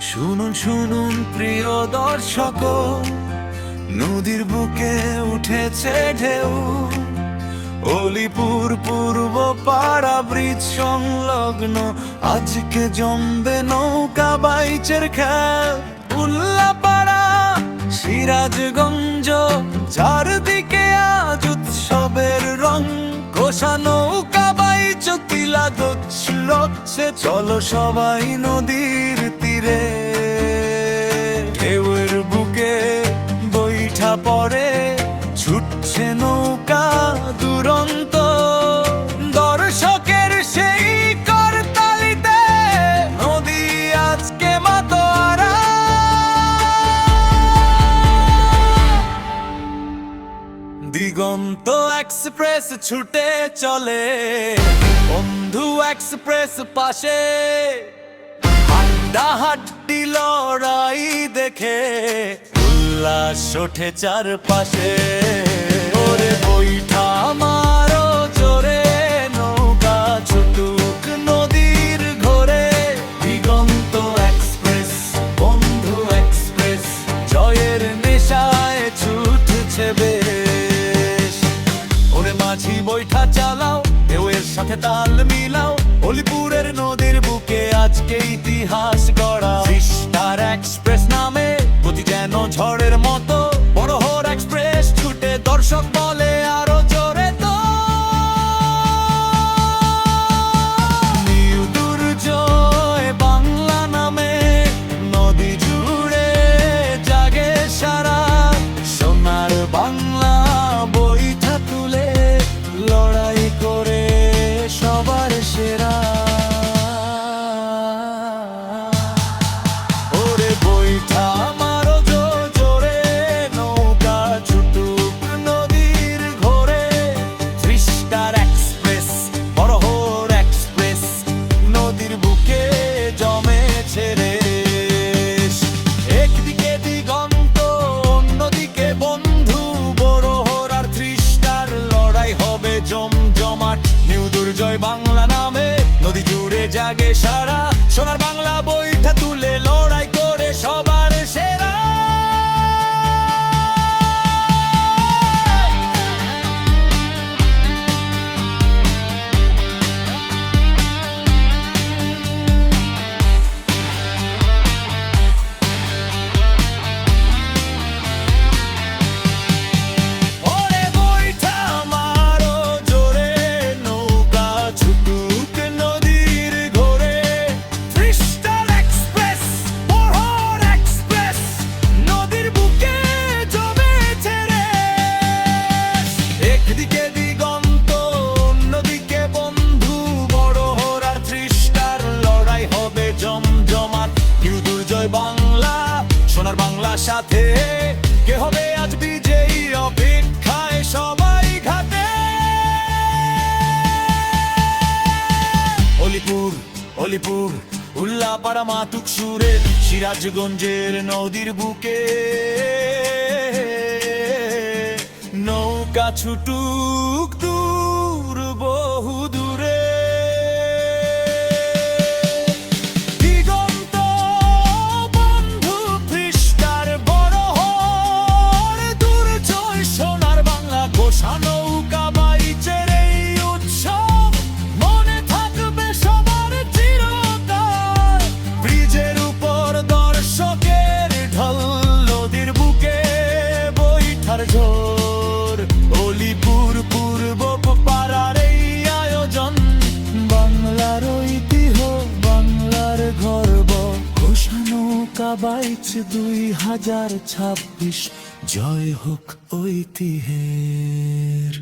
শুনুন শুনুন প্রিয় দর্শক, নদীর বুকে উঠেছে ঢেউ। অলিপুর পূর্ব পাড়া ব্রিজ সংলগ্ন আজকে জমবে নৌকা বাইচের খেল। উল্লাপাড়া সিরাজগঞ্জ চারদিকে আজ উৎসবের রং। কোষা নৌকা বাইচ তিলা দোছলছে, চলো সবাই নদীর তীরে। ঢেউয়ের বুকে বৈঠা পড়ে ছুটছে নৌকা দুরন্ত। দর্শকের সেই করতালিতে নদী আজকে মাতোয়ারা। দিগন্ত এক্সপ্রেস ছুটে চলে, বন্ধু এক্সপ্রেস পাশে। হাড্ডাহাড্ডি লড়াই দেখে উল্লাস ওঠে চারপাশে। ওরে বৈঠা মারো জোরে, নৌকা ছুটুক নদীর ঘোরে। দিগন্ত এক্সপ্রেস, বন্ধু এক্সপ্রেস, জয়ের নেশায় ছুটছে বেশ। ওরে মাঝি বৈঠা চালাও, ঢেউয়ের সাথে তাল মিলাও। অলিপুরের নদীর বুকে আজকে ইতিহাস গড়া। স্টার এক্সপ্রেস নামে গতি যেন ঝড়ের মতো। বড়হর এক্সপ্রেস ছুটে দর্শক বলে আরো জোরে তো। নিউ দুর্জয় বাংলা নামে নদী জুড়ে জাগে সারা। সোনার বাংলা বৈঠা তুলে লড়াই করে সবার সেরা। ওরে বৈঠা মারো জোরে, নৌকা ছুটুক নদীর ঘোরে। স্টার এক্সপ্রেস, বড়হর এক্সপ্রেস, নদীর বুকে জমেছে রেশ। একদিকে দিগন্ত, অন্যদিকে বন্ধু। বড়হর আর স্টার লড়াই হবে জমজমাট। নিউ দুর্জয় বাংলা নামে নদী জুড়ে জাগে সারা। সোনার বাংলা বৈঠা তুলে লড়াই করে সবার সেরা। ওরে বৈঠা মারো জোরে, নৌকা ছুটুক নদীর ঘোরে। স্টার এক্সপ্রেস, বড়হর এক্সপ্রেস, নদীর বুকে জমেছে রেশ। একদিকে দিগন্ত, অন্যদিকে বন্ধু। বড়হর আর স্টার লড়াই হবে জমজমাট। নিউ দুর্জয় বাংলা, সোনার বাংলার সাথে কে হবে আজ বিজয়ী? অপেক্ষায় সবাই ঘাটে। অলিপুর অলিপুর উল্লাপাড়া মাতুক সুরে, সিরাজগঞ্জের নদীর বুকে নৌকা ছুটুক দূর বহু দূরে। দিগন্ত, বন্ধু, স্টার, বড়হর, দুর্জয়, সোনার বাংলা, কোষা নৌকা বাইচের এই উৎসব মনে থাকবে সবার চিরকাল। ব্রিজের উপর দর্শকের ঢল, নদীর বুকে বৈঠার ঝোর। অলিপুর পূর্ব পাড়ার এই আয়োজন, বাংলার ঐতিহ্য, বাংলার গর্ব। কোষা নৌকা বাইচ 2026, জয় হোক ঐতিহ্যের।